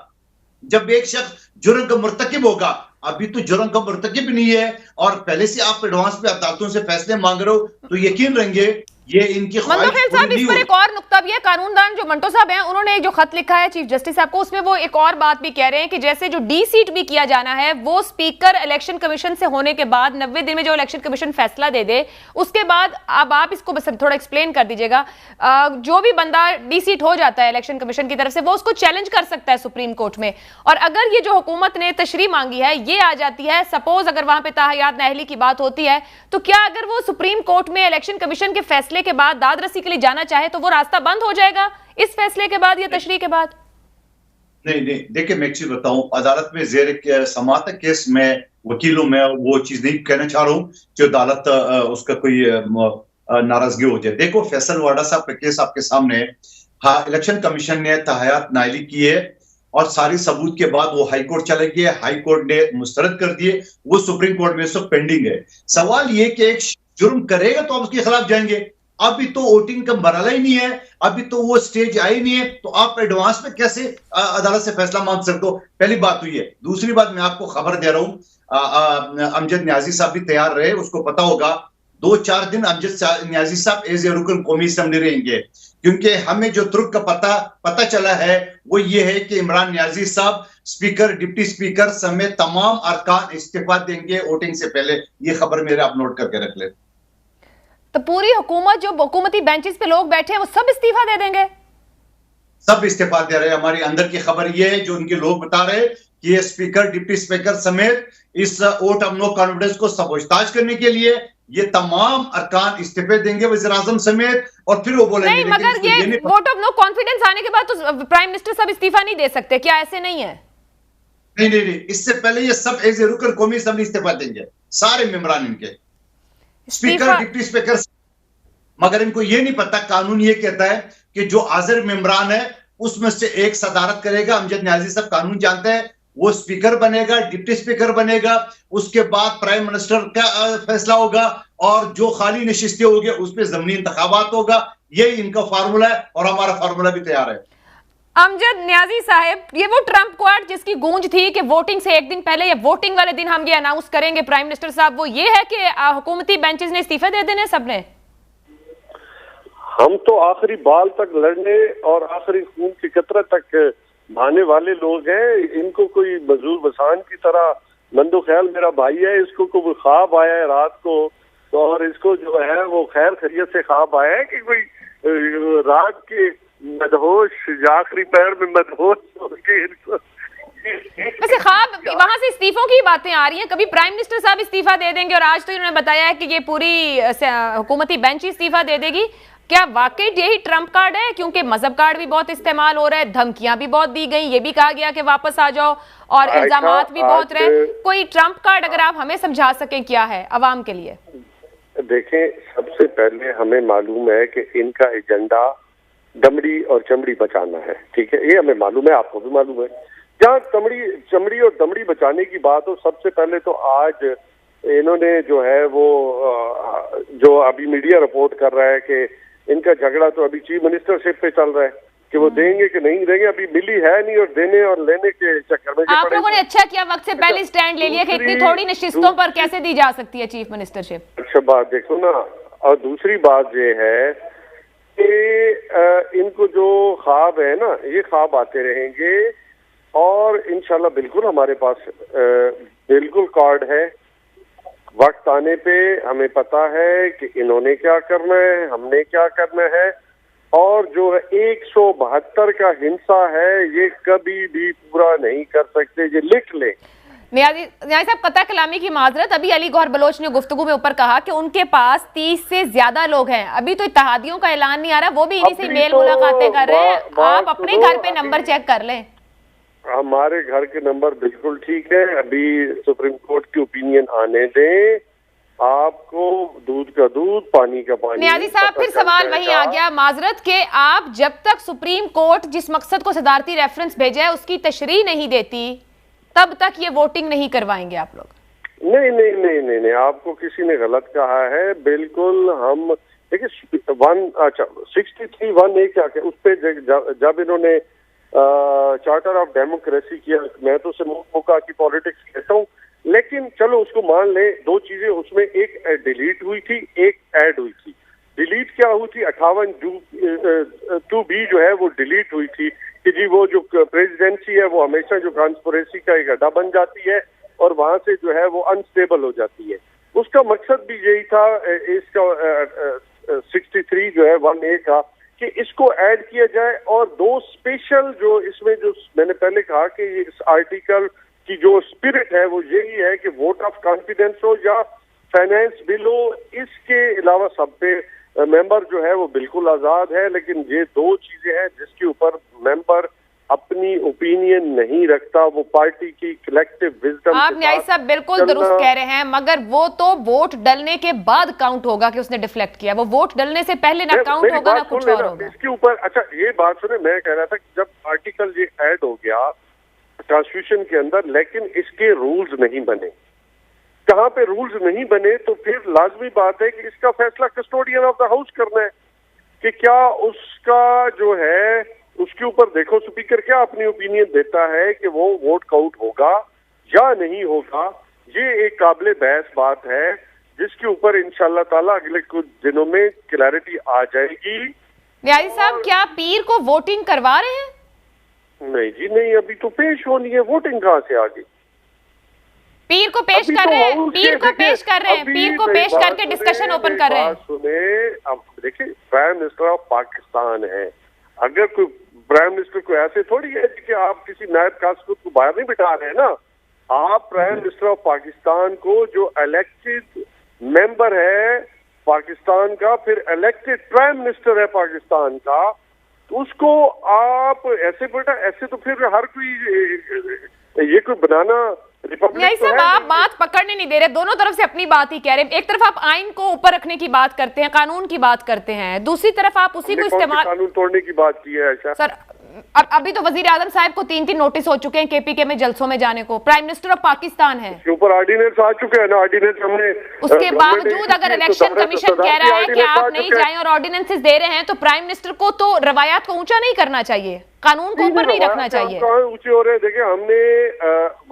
जब एक शख्स जुर्म का मुर्तकिब होगा। अभी तो जुर्म का मुर्तकिब नहीं है और पहले से आप एडवांस पे अदालतों से फैसले मांग रहे हो, तो यकीन रहेंगे ये इनकी मंदोखेल साहब, इस पर एक और नुक्ता भी है। कानूनदान जो मंटो साहब हैं, उन्होंने जो खत लिखा है चीफ जस्टिस साहब को, उसमें वो एक और बात भी कह रहे हैं कि जैसे जो डी सीट भी किया जाना है वो स्पीकर इलेक्शन कमीशन से होने के बाद 90 दिन में जो इलेक्शन कमीशन फैसला दे दे उसके बाद, अब आप इसको बस थोड़ा एक्सप्लेन कर दीजिएगा, जो भी बंदा डी सीट हो जाता है इलेक्शन कमीशन की तरफ से वो उसको चैलेंज कर सकता है सुप्रीम कोर्ट में। और अगर ये जो हुकूमत ने तशरीह मांगी है ये आ जाती है, सपोज अगर वहां पे ताहयात नाअहली की बात होती है, तो क्या अगर वो सुप्रीम कोर्ट में इलेक्शन कमीशन के फैसले के बाद दाद रसी के लिए जाना चाहे तो वो रास्ता बंद हो जाएगा इस फैसले के बाद या तशरीह के बाद? नहीं, देखिए मैं एक चीज बताऊं, अदालत में जेर समाअत केस में वकीलों में वो चीज नहीं कहना चाह रहा हूं कि अदालत उसका कोई नाराजगी हो जाए। देखो फैसल वाडा साहब का केस आपके सामने है, हाँ, इलेक्शन कमीशन ने तहयात नाइली की है और सारी सबूत के बाद वो हाई कोर्ट चले गए, हाई कोर्ट ने मुस्तरद कर दिए, वो सुप्रीम कोर्ट में सब पेंडिंग है। सवाल ये कि एक जुर्म करेगा तो आप उसके खिलाफ जाएंगे, अभी तो वोटिंग का मरहला ही नहीं है, अभी तो वो स्टेज आई नहीं है, तो आप एडवांस में कैसे अदालत से फैसला मांग सकते हो? पहली बात हुई है। दूसरी बात, मैं आपको खबर दे रहा हूं, अमजद न्याजी साहब भी तैयार रहे, उसको पता होगा 2-4 दिन अमजद न्याजी साहब एज ए रुकन कौमी असेंबली रहेंगे, क्योंकि हमें जो तुर्क का पता चला है वो ये है कि इमरान न्याजी साहब स्पीकर, डिप्टी स्पीकर समेत तमाम अरकान इस्तीफा देंगे वोटिंग से पहले। ये खबर मेरे आप नोट करके रख ले। तो पूरी हुकूमत, जो हुकूमती बेंचेस पे लोग बैठे हैं, वो सब इस्तीफा दे देंगे? सब इस्तीफा दे रहे हैं। हमारी अंदर की खबर ये है, जो उनके लोग बता रहे कि ये स्पीकर, डिप्टी स्पीकर समेत इस वोट ऑफ नो कॉन्फिडेंस को सबोताज करने के लिए ये तमाम अरकान इस्तीफे देंगे, वज़ीर आज़म समेत, और फिर वो बोलेंगे। नहीं, मगर ये वोट ऑफ नो कॉन्फिडेंस आने के बाद तो प्राइम मिनिस्टर सब इस्तीफा नहीं दे सकते क्या? ऐसे नहीं है? नहीं, इससे पहले ये सब एज ए रुकन कौमी असेंबली इस्तीफा देंगे, सारे मेंबरान इनके, स्पीकर, डिप्टी स्पीकर। मगर इनको ये नहीं पता, कानून ये कहता है कि जो हाजिर मेंबरान है उसमें से एक सदारत करेगा। अमजद न्याजी साहब कानून जानते हैं, वो स्पीकर बनेगा, डिप्टी स्पीकर बनेगा, उसके बाद प्राइम मिनिस्टर का फैसला होगा, और जो खाली नशिस्तें होगी उस पर ज़मीनी इंतखाबात होगा। यही इनका फार्मूला है और हमारा फार्मूला भी तैयार है। अमजद न्याजी साहब, ये वो ट्रम्प कार्ड जिसकी गूंज थी कि वोटिंग से एक दिन पहले या वोटिंग वाले दिन हम ये अनाउंस करेंगे प्राइम मिनिस्टर साहब, वो ये है कि हुकूमती बेंचेस ने इस्तीफे दे देने सबने? हम तो आखिरी बाल तक लड़ने और आखिरी खून की कतरा तक भाने वाले लोग हैं। इनको कोई मजदूर बसान की तरह मंदो ख्याल मेरा भाई है, इसको कोई ख्वाब आया है रात को, और इसको जो है वो खैर खैरियत से ख्वाब आया है कि कोई रात के मदहोश या आखिरी पैर में मदहोश वैसे ख्वाब, वहां से इस्तीफों की बातें आ रही हैं, कभी प्राइम मिनिस्टर साहब इस्तीफा दे देंगे, और आज तो इन्होंने बताया है कि ये पूरी हुकूमती बेंच इस्तीफा दे देगी। क्या वाकई यही ट्रम्प कार्ड है? क्योंकि मजहब कार्ड भी बहुत इस्तेमाल हो रहा है, धमकियां भी बहुत दी गई, ये भी कहा गया कि वापस आ जाओ, और इल्जामात भी बहुत रहे। कोई ट्रम्प कार्ड अगर आप हमें समझा सकें क्या है अवाम के लिए? देखें, सबसे पहले हमें मालूम है कि इनका एजेंडा दमड़ी और चमड़ी बचाना है, ठीक है, ये हमें मालूम है, आपको भी मालूम है। जहाँ चमड़ी और दमड़ी बचाने की बात हो, सबसे पहले तो आज इन्होंने जो है वो जो अभी मीडिया रिपोर्ट कर रहा है कि इनका झगड़ा तो अभी चीफ मिनिस्टरशिप पे चल रहा है कि वो देंगे कि नहीं देंगे, अभी मिली है नहीं, और देने और लेने के चक्कर में आप लोगों ने अच्छा किया वक्त से पहले स्टैंड ले लिया कि इतनी थोड़ी नशिस्तों पर कैसे दी जा सकती है चीफ मिनिस्टरशिप। अच्छा बात देखो ना, और दूसरी बात ये है कि इनको जो ख्वाब है ना, ये ख्वाब आते रहेंगे, और इंशाल्लाह बिल्कुल हमारे पास बिल्कुल कार्ड है। वक्त आने पे हमें पता है कि इन्होंने क्या करना है, हमने क्या करना है, और जो है 172 का हिंसा है ये कभी भी पूरा नहीं कर सकते, ये लिख ले। न्याजी साहब, कतई कलामी की माजरत, अभी अली गौहर बलोच ने गुफ्तगू में ऊपर कहा कि उनके पास 30 से ज्यादा लोग हैं, अभी तो इत्तेहादियों का ऐलान नहीं आ रहा, वो भी इन्हीं से मेल मुलाकातें कर रहे हैं। आप अपने घर पे नंबर चेक कर लें। हमारे घर के नंबर बिल्कुल ठीक है, अभी सुप्रीम कोर्ट की ओपिनियन आने दें, आपको दूध का दूध, पानी का पानी। न्याजी साहब, फिर सवाल वही आ गया माजरत के, आप जब तक सुप्रीम कोर्ट जिस मकसद को सदारती रेफरेंस भेजा है उसकी तशरीह नहीं देती, तब तक ये वोटिंग नहीं करवाएंगे आप लोग? नहीं, आपको किसी ने गलत कहा है। बिल्कुल हम देखिए 63(1) क्या उस पे जब इन्होंने चार्टर ऑफ डेमोक्रेसी किया, मैं तो उसे मौका की पॉलिटिक्स कहता हूँ, लेकिन चलो उसको मान ले, दो चीजें उसमें, एक डिलीट हुई थी, एक ऐड हुई थी। डिलीट क्या हुई थी, 58(2)(b) जो है वो डिलीट हुई थी कि जी वो जो प्रेसिडेंसी है वो हमेशा जो कॉन्स्पिरेसी का एक अड्डा बन जाती है और वहां से जो है वो अनस्टेबल हो जाती है। उसका मकसद भी यही था इसका 63 जो है 1A का, कि इसको ऐड किया जाए, और दो स्पेशल जो इसमें जो मैंने पहले कहा कि इस आर्टिकल की जो स्पिरिट है वो यही है कि वोट ऑफ कॉन्फिडेंस हो या फाइनेंस बिल हो, इसके अलावा सब पे मेंबर जो है वो बिल्कुल आजाद है। लेकिन ये दो चीजें हैं जिसके ऊपर मेंबर अपनी ओपिनियन नहीं रखता, वो पार्टी की कलेक्टिव विजडम। आप न्याय साहब बिल्कुल दुरुस्त कह रहे हैं, मगर वो तो वोट डलने के बाद काउंट होगा कि उसने डिफ्लेक्ट किया। वो वोट डलने से पहले ना काउंट होगा ना कुछ और होगा। इसके ऊपर अच्छा ये बात सुने, मैं कह रहा था कि जब आर्टिकल ये ऐड हो गया कॉन्स्टिट्यूशन के अंदर, लेकिन इसके रूल्स नहीं बने। कहाँ पे रूल्स नहीं बने तो फिर लाजमी बात है कि इसका फैसला कस्टोडियन ऑफ द हाउस करना है कि क्या उसका जो है उसके ऊपर देखो स्पीकर क्या अपनी ओपिनियन देता है कि वो वोट काउंट होगा या नहीं होगा। ये एक काबिले बहस बात है जिसके ऊपर इंशाल्लाह ताला अगले कुछ दिनों में क्लैरिटी आ जाएगी। न्याजी साहब क्या पीर को वोटिंग करवा रहे हैं? नहीं जी नहीं, अभी तो पेश होनी है, वोटिंग कहाँ से आ गई? पीर को पेश कर रहे हैं, पीर को पेश कर रहे हैं, पीर को पेश करके डिस्कशन ओपन कर रहे हैं। सुने, अब देखिए प्राइम मिनिस्टर ऑफ पाकिस्तान है, अगर कोई प्राइम मिनिस्टर को ऐसे थोड़ी है कि आप किसी नायब कास्कुर को बाहर नहीं बिठा रहे हैं ना। आप प्राइम मिनिस्टर ऑफ पाकिस्तान को जो इलेक्टेड मेंबर है पाकिस्तान का, फिर इलेक्टेड प्राइम मिनिस्टर है पाकिस्तान का, तो उसको आप ऐसे बेटा ऐसे तो फिर हर कोई ये कोई बनाना नहीं साहब, आप बात पकड़ने नहीं दे रहे, दोनों तरफ से अपनी बात ही कह रहे हैं। एक तरफ आप आइन को ऊपर रखने की बात करते हैं, कानून की बात करते हैं, दूसरी तरफ आप उसी को इस्तेमाल कानून तोड़ने की बात की है। अच्छा सर, अभी तो वजीर आजम साहब को 3 नोटिस हो चुके हैं केपीके में जलसों में जाने को। प्राइम मिनिस्टर ऑफ पाकिस्तान है, उसके ऊपर ऑर्डिनेंस आ चुके हैं ना। ऑर्डिनेंस हमने उसके बावजूद अगर इलेक्शन कमीशन कह रहा है कि आप नहीं जाएं और ऑर्डिनेंसेस दे रहे हैं, तो प्राइम मिनिस्टर को तो रवायात को ऊंचा नहीं करना चाहिए, कानून को ऊपर नहीं रखना चाहिए। ऊंचे हो रहे देखिए, हमने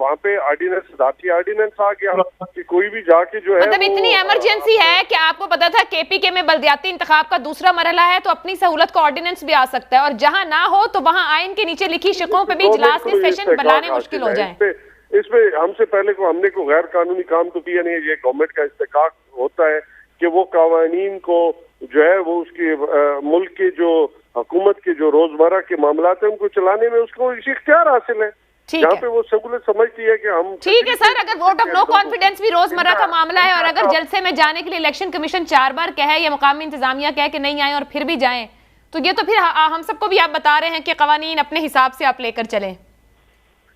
वहाँ पे ऑर्डिनेंस सदारती ऑर्डिनेंस आ गया कि कोई भी जाके जो है मतलब इतनी इमरजेंसी है कि आपको पता था केपीके में बल्दियाती इंतखाब का दूसरा मरहला है, तो अपनी सहूलत को ऑर्डिनेंस भी आ सकता है, और जहां ना हो तो वहां आइन के नीचे लिखी शिकों पे भी इजलास के सेशन बनाने मुश्किल हो जाए। इसमें हमसे पहले को हमने को गैर कानूनी काम तो किया नहीं। ये गवर्नमेंट का इस्तेकाक होता है कि वो कवानीन को जो है वो उसके मुल्क के जो हुकूमत के जो रोजमर्रा के मामला है उनको चलाने में उसको इख्तियार हासिल है, जहाँ पे वो सहूलत समझती है कि हम ठीक है सर। अगर वोट ऑफ नो कॉन्फिडेंस भी रोजमर्रा का मामला है, और अगर जलसे में जाने के लिए इलेक्शन कमीशन 4 बार कहे या मुकामी इंतजामिया कहे कि नहीं आए और फिर भी जाएं, तो ये तो फिर हम सबको भी आप बता रहे हैं कि कवानीन अपने हिसाब से आप लेकर चलें।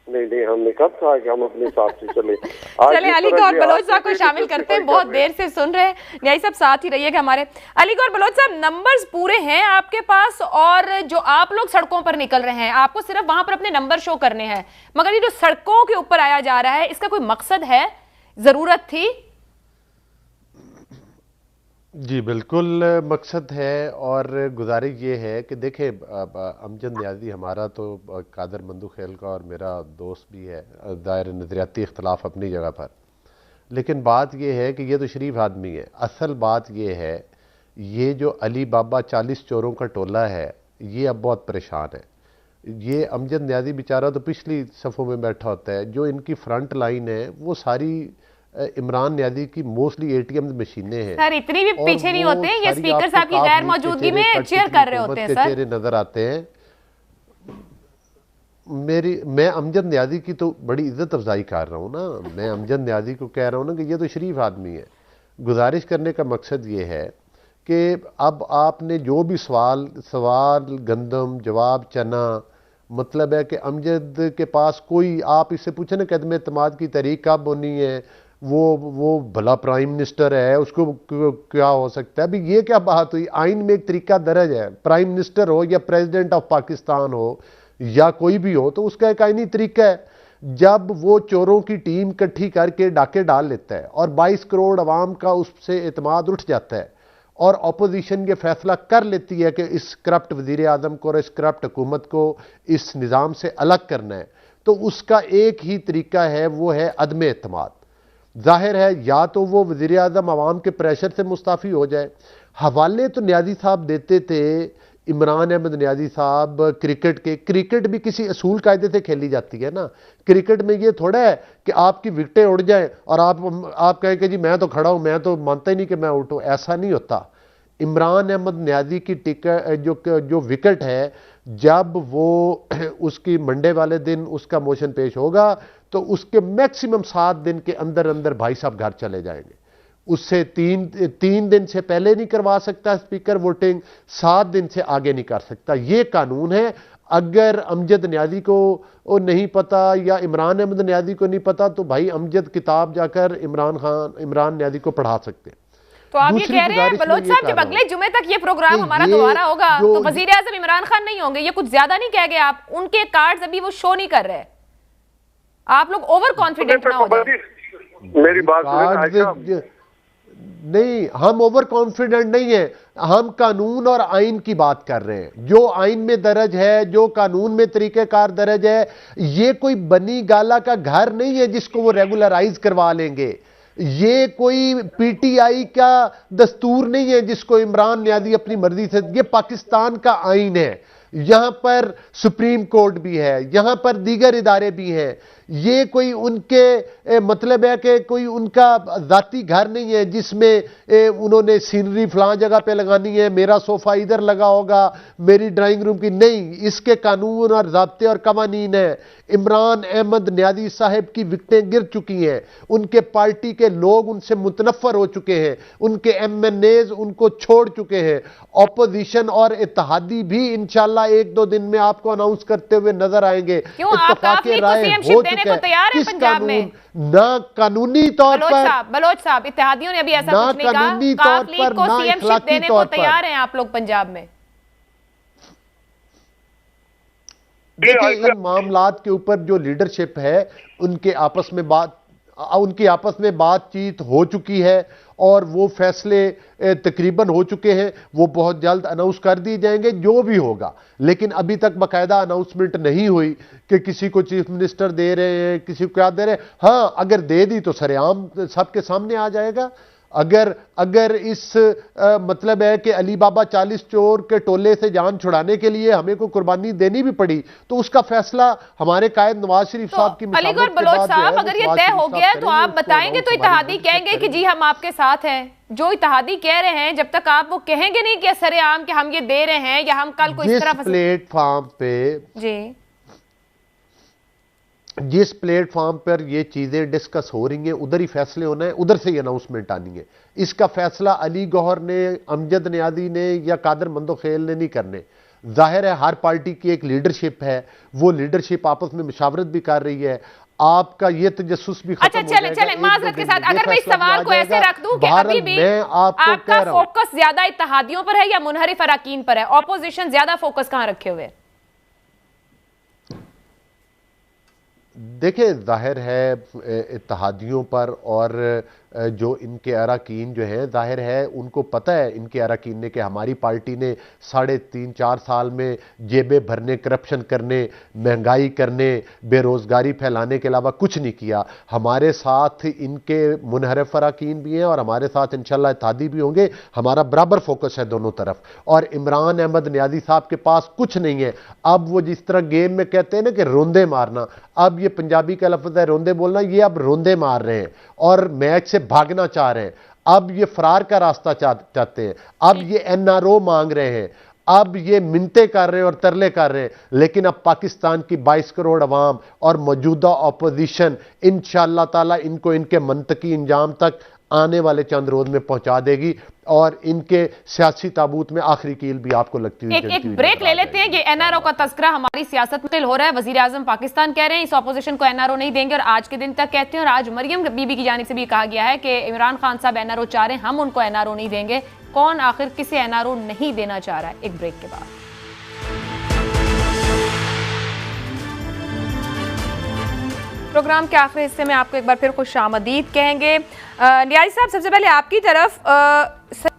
नहीं हमने कब कहा कि हम अपने हिसाब से चले। चले अली गौर बलोच साहब को शामिल करते हैं, बहुत देर से सुन रहे हैं। न्याय साहब साथ ही रहिएगा हमारे। अली गौर बलोच साहब, नंबर्स पूरे हैं आपके पास, और जो आप लोग सड़कों पर निकल रहे हैं आपको सिर्फ वहां पर अपने नंबर शो करने हैं, मगर ये जो सड़कों के ऊपर आया जा रहा है इसका कोई मकसद है, जरूरत थी? जी बिल्कुल मकसद है, और गुजारिश ये है कि देखें अमजद न्याजी हमारा तो कादर मंदू खेल का और मेरा दोस्त भी है, दायर नज़रियाती इख्तलाफ अपनी जगह पर, लेकिन बात ये है कि ये तो शरीफ आदमी है। असल बात ये है, ये जो अली बाबा 40 चोरों का टोला है ये अब बहुत परेशान है। ये अमजद न्याजी बेचारा तो पिछली सफ़ों में बैठा होता है, जो इनकी फ्रंट लाइन है वो सारी इमरान न्याजी की मोस्टली एटीएम मशीनें हैं। सर इतनी भी पीछे नहीं होते हैं, ये स्पीकर साहब की गैर मौजूदगी में चेयर कर रहे होते हैं सर। चेहरे नजर आते हैं। मैं अमजद न्याजी की तो बड़ी इज्जत अफजाई कर रहा हूँ ना, मैं अमजद न्याजी को कह रहा हूँ ना कि ये तो शरीफ आदमी है। गुजारिश करने का मकसद ये है कि अब आपने जो भी सवाल गंदम जवाब चना, मतलब है कि अमजद के पास कोई, आप इससे पूछे ना कदम एतमाद की तहरीक कब होनी है, वो भला प्राइम मिनिस्टर है उसको क्या हो सकता है। अभी ये क्या बात हुई, आइन में एक तरीका दर्ज है, प्राइम मिनिस्टर हो या प्रेसिडेंट ऑफ पाकिस्तान हो या कोई भी हो, तो उसका एक आइनी तरीका है। जब वो चोरों की टीम इकट्ठी करके डाके डाल लेता है और 22 करोड़ अवाम का उससे एतमाद उठ जाता है, और अपोजिशन ये फैसला कर लेती है कि इस करप्ट वजीर आजम को और इस करप्ट हुकूमत को इस निज़ाम से अलग करना है, तो उसका एक ही तरीका है, वो है अदम एतमाद। जाहिर है या तो वो वजीर आजम अवाम के प्रेशर से मुस्ताफ़ी हो जाए। हवाले तो न्याजी साहब देते थे, इमरान अहमद न्याजी साहब क्रिकेट के, क्रिकेट भी किसी असूल कायदे से खेली जाती है ना। क्रिकेट में ये थोड़ा है कि आपकी विकेटें उड़ जाएं और आप कहें कि जी मैं तो खड़ा हूं, मैं तो मानता ही नहीं कि मैं उठूं, ऐसा नहीं होता। इमरान अहमद न्याजी की टिकट जो विकेट है, जब वो उसकी मंडे वाले दिन उसका मोशन पेश होगा तो उसके मैक्सिमम 7 दिन के अंदर अंदर भाई साहब घर चले जाएंगे। उससे तीन दिन से पहले नहीं करवा सकता स्पीकर वोटिंग, 7 दिन से आगे नहीं कर सकता। ये कानून है। अगर अमजद न्याजी को नहीं पता या इमरान अहमद न्याजी को नहीं पता तो भाई अमजद किताब जाकर इमरान न्याजी को पढ़ा सकते हैं। तो आप ये कह रहे हैं बलोच साहब जब अगले जुमे तक ये प्रोग्राम हमारा दोबारा होगा तो वजीर आजम इमरान खान नहीं होंगे, ये कुछ ज्यादा नहीं कह गए आप? उनके कार्ड्स अभी वो शो नहीं कर रहे, आप लोग ओवर कॉन्फिडेंट ना हो जाए। मेरी बात नहीं, हम ओवर कॉन्फिडेंट नहीं है, हम कानून और आइन की बात कर रहे हैं। जो आइन में दर्ज है, जो कानून में तरीकेकार दर्ज है, ये कोई बनी गाला का घर नहीं है जिसको वो रेगुलराइज करवा लेंगे। ये कोई पीटीआई का दस्तूर नहीं है जिसको इमरान न्याजी अपनी मर्जी से, ये पाकिस्तान का आइन है। यहां पर सुप्रीम कोर्ट भी है, यहां पर दीगर इदारे भी हैं। ये कोई उनके मतलब है कि कोई उनका जाती घर नहीं है जिसमें उन्होंने सीनरी फलां जगह पे लगानी है, मेरा सोफा इधर लगा होगा, मेरी ड्राइंग रूम की नहीं। इसके कानून और ज़ाब्ते और कवानीन है। इमरान अहमद न्याजी साहब की विकटें गिर चुकी हैं, उनके पार्टी के लोग उनसे मुतनफ़र हो चुके हैं, उनके एमएनएज उनको छोड़ चुके हैं। ऑपोजिशन और इत्तेहादी भी इंशाल्लाह 1-2 दिन में आपको अनाउंस करते हुए नजर आएंगे। इत्तेफाक़े राय हो चुके हैं। किस कानून, ना कानूनी तौर पर बलोच साहब इत्तेहादियों ने अभी ऐसा कुछ नहीं कहा, काफ लीग को सीएमशिप देने को तैयार हैं आप लोग पंजाब में। देखिए, इन मामलात के ऊपर जो लीडरशिप है उनकी आपस में बातचीत हो चुकी है और वो फैसले तकरीबन हो चुके हैं। वो बहुत जल्द अनाउंस कर दिए जाएंगे जो भी होगा, लेकिन अभी तक बाकायदा अनाउंसमेंट नहीं हुई कि किसी को चीफ मिनिस्टर दे रहे हैं, किसी को क्या दे रहे हैं। हाँ, अगर दे दी तो सरेआम सबके सामने आ जाएगा। अगर इस मतलब है कि अली बाबा 40 चोर के टोले से जान छुड़ाने के लिए हमें को कुर्बानी देनी भी पड़ी तो उसका फैसला हमारे कायद नवाज शरीफ साहब की अलीगढ़ बलोच साहब, अगर ये तय हो गया तो आप बताएंगे तो इत्तेहादी कहेंगे कि जी हम आपके साथ हैं। जो इत्तेहादी कह रहे हैं, जब तक आप वो कहेंगे नहीं कि सरेआम कि हम ये दे रहे हैं या हम कल को इस तरह प्लेटफॉर्म पे जी जिस प्लेटफॉर्म पर ये चीजें डिस्कस हो रही हैं उधर ही फैसले होना है, उधर से ही अनाउंसमेंट आनी है। इसका फैसला अली गौहर ने, अमजद न्याजी ने या कादर मंदोखेल ने नहीं करने। जाहिर है हर पार्टी की एक लीडरशिप है, वो लीडरशिप आपस में मुशावरत भी कर रही है। आपका ये तजस्सुस भी खत्म हो जाएगा। चले माजरत के साथ अगर मैं इस सवाल को ऐसे रख दूं कि अभी भी आपका फोकस ज्यादा इत्तेहादियों पर है या मुनहरिफ अराकीन पर है? ऑपोजिशन ज्यादा फोकस कहां रखे हुए? देखिए, जाहिर है इत्तेहादियों पर और जो इनके अरकान जो हैं, जाहिर है उनको पता है इनके अरकान ने कि हमारी पार्टी ने 3.5-4 साल में जेबें भरने, करप्शन करने, महंगाई करने, बेरोज़गारी फैलाने के अलावा कुछ नहीं किया। हमारे साथ इनके मुनहरिफ अरकान भी हैं और हमारे साथ इंशाल्लाह इत्तेहादी भी होंगे। हमारा बराबर फोकस है दोनों तरफ। और इमरान अहमद न्याजी साहब के पास कुछ नहीं है। अब वो जिस तरह गेम में कहते हैं ना कि रोंदे मारना, अब ये पंजाबी का लफ्ज़ है रोंदे बोलना, ये अब रोंदे मार रहे हैं और मैच से भागना चाह रहे हैं। अब ये फरार का रास्ता चाहते हैं। अब ये एनआरओ मांग रहे हैं। अब ये मिन्नतें कर रहे हैं और तरले कर रहे हैं। लेकिन अब पाकिस्तान की 22 करोड़ अवाम और मौजूदा ऑपोजिशन इंशाअल्लाह ताला इनको इनके मंतकी इंजाम तक आने वाले चंद रोज में पहुंचा देगी और इनके सियासी ताबूत में आखिरी कील भी आपको लगती हुई एक ब्रेक ले लेते हैं। ये एनआरओ का तस्करा हमारी सियासत में हो रहा है। वजीर आजम पाकिस्तान कह रहे हैं इस ऑपोजिशन को एनआरओ नहीं देंगे और आज के दिन तक कहते हैं। और आज मरियम बीबी की जानिब से भी कहा गया है कि इमरान खान साहब एनआरओ चाह रहे हैं, हम उनको एनआरओ नहीं देंगे। कौन आखिर किसे एनआरओ नहीं देना चाह रहा है? एक ब्रेक के बाद प्रोग्राम के आखिरी हिस्से में आपको एक बार फिर खुशामदीद कहेंगे। न्याजी साहब, सबसे पहले आपकी तरफ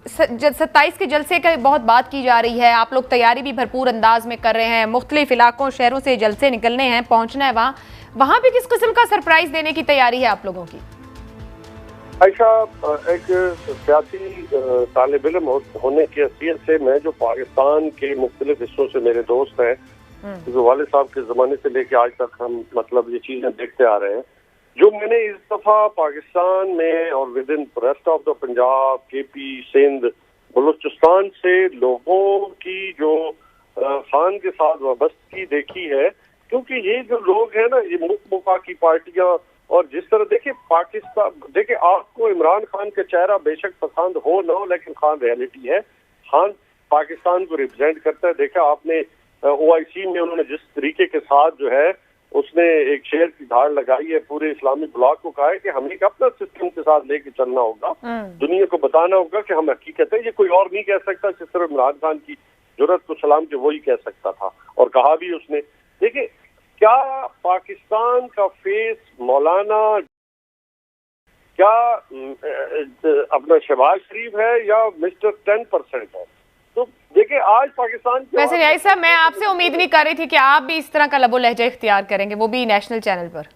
27 के जलसे की बहुत बात की जा रही है। आप लोग तैयारी भी भरपूर अंदाज में कर रहे हैं, मुख्तलिफ इलाकों शहरों से जलसे निकलने हैं, पहुंचना है वहाँ भी किस किस्म का सरप्राइज देने की तैयारी है आप लोगों की? आयशा, एक सियासी तालिब इल्म होने की हैसियत से मैं जो पाकिस्तान के मुख्तलिफ हिस्सों से मेरे दोस्त हैं, जो वालिद साहब के ज़माने से लेके आज तक हम मतलब ये चीज़ें देखते आ रहे हैं, जो मैंने इस दफ़ा पाकिस्तान में और within rest of the Punjab, KP, Sindh, Balochistan से लोगों की जो खान के साथ वाबस्तगी देखी है, क्योंकि ये जो लोग हैं ना, ये मुल्क की पार्टियां और जिस तरह देखिए पाकिस्तान, देखिए आपको इमरान खान का चेहरा बेशक पसंद हो ना हो, लेकिन खान रियलिटी है। खान पाकिस्तान को रिप्रेजेंट करता है। देखा आपने OIC में उन्होंने जिस तरीके के साथ जो है उसने एक शेर की धार लगाई है, पूरे इस्लामी ब्लॉक को कहा है कि हमें अपना सिस्टम के साथ लेके चलना होगा, दुनिया को बताना होगा कि हम हकीकत है, ये कोई और नहीं कह सकता। जिस तरह इमरान खान की जुर्रत को सलाम के वही कह सकता था और कहा भी उसने। देखिए, क्या पाकिस्तान का फेस मौलाना, क्या अपना शहबाज शरीफ है या मिस्टर 10% है? तो देखिए, आज पाकिस्तान के वैसे न्याई साहब, मैं आपसे उम्मीद नहीं कर रही थी कि आप भी इस तरह का लबो लहजा इख्तियार करेंगे, वो भी नेशनल चैनल पर।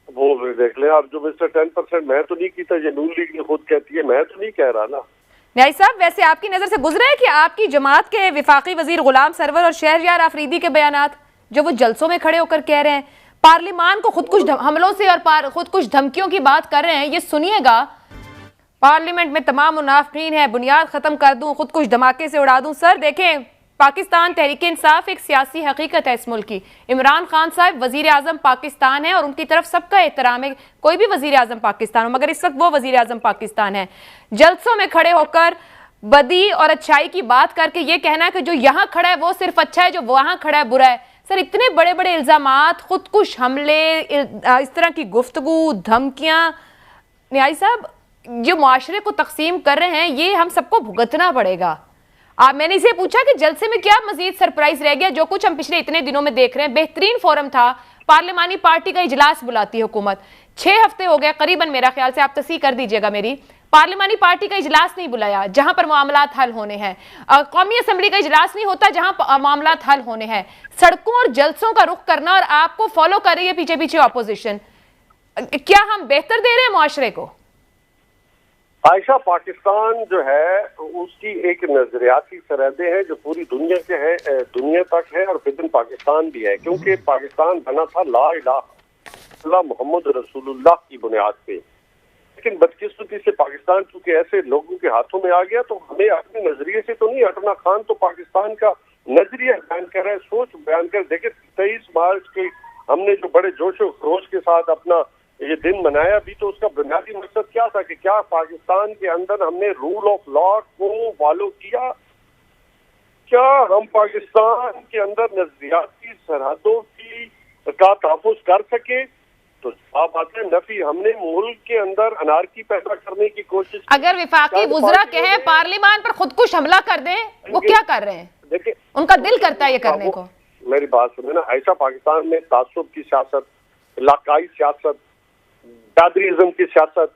वो देख लें आप, जो मिस्टर 10%, मैं तो नहीं कीता, ये नून लीग ने खुद कहती है, मैं तो नहीं कह रहा ना। न्याई साहब, वैसे आपकी नजर से गुजरा है कि आपकी जमात के विफाकी वजीर गुलाम सरवर और शहरयार आफरीदी के बयानात जो वो जलसों में खड़े होकर कह रहे हैं, पार्लियामान को खुद कुछ हमलों से और खुद कुछ धमकियों की बात कर रहे हैं, ये सुनिएगा, पार्लियामेंट में तमाम मुनाफिकीन है, बुनियाद खत्म कर दूं, खुद कुछ धमाके से उड़ा दूं। सर देखें, पाकिस्तान तहरीक इंसाफ एक सियासी हकीकत है इस मुल्क की। इमरान खान साहब वजीर आजम पाकिस्तान है और उनकी तरफ सबका एहतराम है, कोई भी वजीर आजम पाकिस्तान हो, मगर इस वक्त वो वजीर आजम पाकिस्तान है। जलसों में खड़े होकर बदी और अच्छाई की बात करके ये कहना है कि जो यहाँ खड़ा है वो सिर्फ अच्छा है, जो वहां खड़ा है बुरा है। सर, इतने बड़े बड़े इल्जामात, खुदकुश हमले, इस तरह की गुफ्तगू, धमकियां, न्याई साहब जो मुआशरे को तकसीम कर रहे हैं, ये हम सबको भुगतना पड़ेगा। मैंने इसे पूछा कि जलसे में क्या मजीद सरप्राइज रह गया? जो कुछ हम पिछले इतने दिनों में देख रहे हैं, बेहतरीन फोरम था, पार्लिमानी पार्टी का इजलास बुलाती हुकूमत, 6 हफ्ते हो गए करीबन, मेरा ख्याल से, आप तस्दीक कर दीजिएगा मेरी, पार्लिमानी पार्टी का इजलास नहीं बुलाया जहां पर मामलात हल होने हैं। कौमी असम्बली का इजलास नहीं होता जहां मामलात हल होने हैं। सड़कों और जलसों का रुख करना और आपको फॉलो कर रही है पीछे पीछे ऑपोजिशन। क्या हम बेहतर दे रहे हैं मुआशरे को? आयशा, पाकिस्तान जो है उसकी एक नजरियाती सरहदें हैं जो पूरी दुनिया के हैं, दुनिया तक है, और विदिन पाकिस्तान भी है, क्योंकि पाकिस्तान बना था ला इलाहा इल्लल्लाह मुहम्मद रसूलुल्लाह की बुनियाद पे। लेकिन बदकिस्मती से पाकिस्तान चूंकि ऐसे लोगों के हाथों में आ गया, तो हमें अपने नजरिए से तो नहीं हटना। खान तो पाकिस्तान का नजरिया बयान कर रहा है, सोच बयान कर। देखिए, 23 मार्च के हमने जो बड़े जोश और खरोश के साथ अपना ये दिन मनाया भी, तो उसका बुनियादी मकसद क्या था कि क्या पाकिस्तान के अंदर हमने रूल ऑफ लॉ को फॉलो किया? क्या हम पाकिस्तान के अंदर नजरियाती सरहदों का तहफ़्फ़ुज़ कर सके? तो आप आते हैं नफी, हमने मुल्क के अंदर अनारकी पैदा करने की कोशिश। अगर विफाकी वुज़रा कहें पार्लियामान पर खुदकुश हमला कर दें, वो क्या कर रहे हैं? देखिए, उनका दिल करता है ये करने को। मेरी बात सुने ना, ऐसा पाकिस्तान में तासुब की सियासत, इलाकाई सियासत, दादरीज़म की सियासत,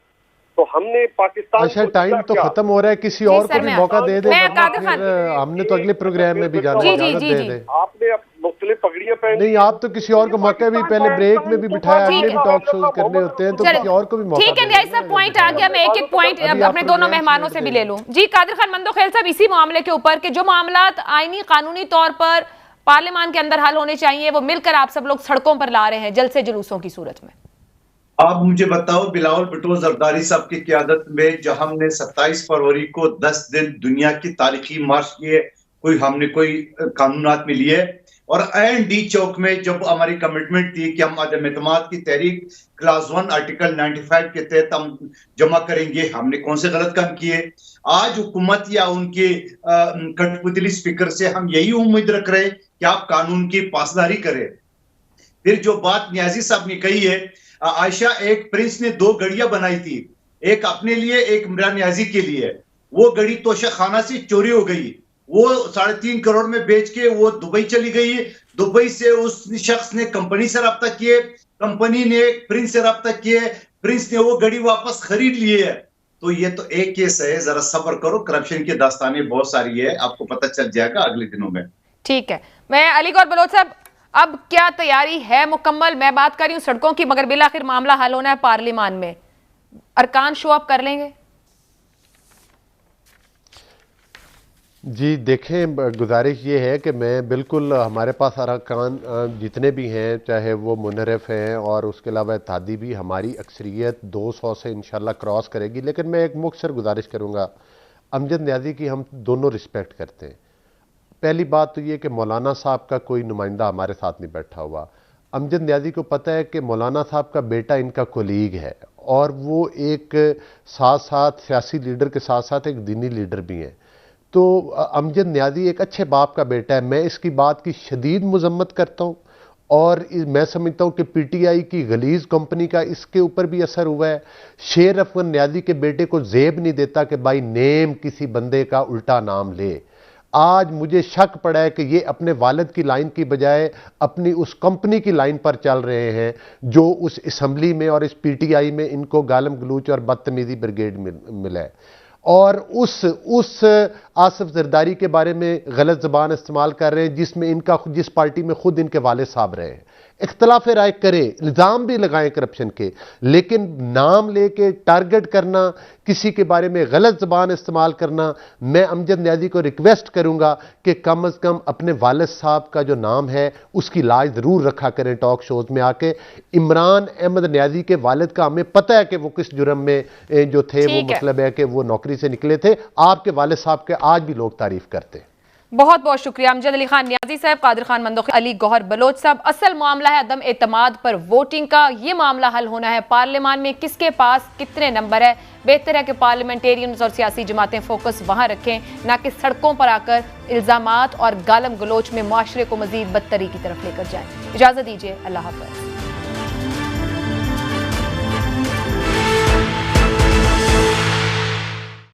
तो हमने पाकिस्तान अच्छा, टाइम तो खत्म हो रहा है, किसी और को भी मौका दे दें, हमने तो अगले प्रोग्राम में भी जाना है। आपने मुख्तलिफ पगड़ियां पहनी, नहीं, आप तो किसी और को मौका भी, पहले ब्रेक में भी बिठाया, हमने भी टॉक शोज करने होते हैं, तो किसी और को भी मौका। ठीक है न्याई साहब, पॉइंट आ गया, मैं एक पॉइंट अपने दोनों मेहमानों से भी ले लूं। जी कादिर खान मंदोखेल साहब, इसी मामले के ऊपर के जो मामलात आईनी कानूनी तौर पर पार्लियामान के अंदर हल होने चाहिए, वो मिलकर आप सब लोग सड़कों पर ला रहे हैं जलसे जुलूसों की सूरत में। आप मुझे बताओ, बिलावल भुट्टो जरदारी साहब की क़यादत में जब हमने 27 फरवरी को 10 दिन दुनिया की तारीखी मार्च किए, हमने कोई कानूनात में लिए, और IND चौक में जब हमारी कमिटमेंट थी कि हम अदम एतमाद की तहरीक क्लास 1 आर्टिकल 95 के तहत हम जमा करेंगे, हमने कौन से गलत काम किए? आज हुकूमत या उनके कठपुतली स्पीकर से हम यही उम्मीद रख रहे हैं कि आप कानून की पासदारी करें। फिर जो बात नियाजी साहब ने कही है, आयशा, एक प्रिंस ने 2 घड़ियां बनाई थी, एक अपने लिए, एक इमरान नियाजी के लिए। वो घड़ी तोशा खाना से चोरी हो गई, वो 3.5 करोड़ में बेच के वो दुबई चली गई। दुबई से उस शख्स ने कंपनी से रब्ता किए, कंपनी ने प्रिंस से रब्ता किए, प्रिंस ने वो घड़ी वापस खरीद लिए है। तो ये तो एक केस है, जरा सब्र करो, करप्शन की दास्तानें बहुत सारी है, आपको पता चल जाएगा अगले दिनों में। ठीक है, मैं अलीगौर बलोच साहब, अब क्या तैयारी है मुकम्मल? मैं बात कर रही हूँ सड़कों की, मगर बिलाखिर मामला हल होना है पार्लियामान में, अरकान शो अप कर लेंगे? जी देखें, गुजारिश ये है कि मैं बिल्कुल, हमारे पास अरकान जितने भी हैं, चाहे वो मुनरफ हैं और उसके अलावा इत्तेहादी भी, हमारी अक्सरियत 200 से इंशाल्लाह क्रॉस करेगी। लेकिन मैं एक मुख्तसर गुजारिश करूँगा, अमजद न्याजी की हम दोनों रिस्पेक्ट करते हैं। पहली बात तो ये कि मौलाना साहब का कोई नुमाइंदा हमारे साथ नहीं बैठा हुआ। अमजद न्याजी को पता है कि मौलाना साहब का बेटा इनका कोलीग है, और वो एक साथ साथ सियासी लीडर के साथ साथ एक दीनी लीडर भी हैं। तो अमजद न्याजी एक अच्छे बाप का बेटा है। मैं इसकी बात की शदीद मजम्मत करता हूँ और मैं समझता हूँ कि पीटीआई की गलीज कंपनी का इसके ऊपर भी असर हुआ है। शेर अफगन न्याजी के बेटे को जेब नहीं देता कि भाई नेम किसी बंदे का उल्टा नाम ले। आज मुझे शक पड़ा है कि ये अपने वालिद की लाइन की बजाय अपनी उस कंपनी की लाइन पर चल रहे हैं जो उस असम्बली में और इस पीटीआई में इनको गालम गलूच और बदतमीजी ब्रिगेड मिला है। और उस आसिफ जरदारी के बारे में गलत जबान इस्तेमाल कर रहे हैं जिसमें इनका जिस पार्टी में खुद इनके वालिद साहब रहे हैं। इख्तलाफ राय करें, इल्ज़ाम भी लगाएं करप्शन के, लेकिन नाम लेके टारगेट करना, किसी के बारे में गलत जबान इस्तेमाल करना, मैं अमजद न्याजी को रिक्वेस्ट करूंगा कि कम अज कम अपने वालिद साहब का जो नाम है उसकी लाज जरूर रखा करें टॉक शोज में आके। इमरान अहमद न्याजी के वालिद का हमें पता है कि वो किस जुर्म में जो थे, वो मतलब है कि वो नौकरी से निकले थे। आपके वालिद साहब के आज भी लोग तारीफ करते हैं। बहुत बहुत शुक्रिया अमजद अली खान न्याजी साहब, कादिर खान मंदोखी, अली गौहर बलोच साहब। असल मामला है अदम एतमाद पर वोटिंग का। ये मामला हल होना है पार्लियामान में किसके पास कितने नंबर है। बेहतर है कि पार्लियामेंटेरियंस और सियासी जमातें फोकस वहां रखें, ना कि सड़कों पर आकर इल्जामात और गालम गलोच में मुआशरे को मजीद बदतरी की तरफ लेकर जाएं। इजाजत दीजिए, अल्लाह हाफ़िज़।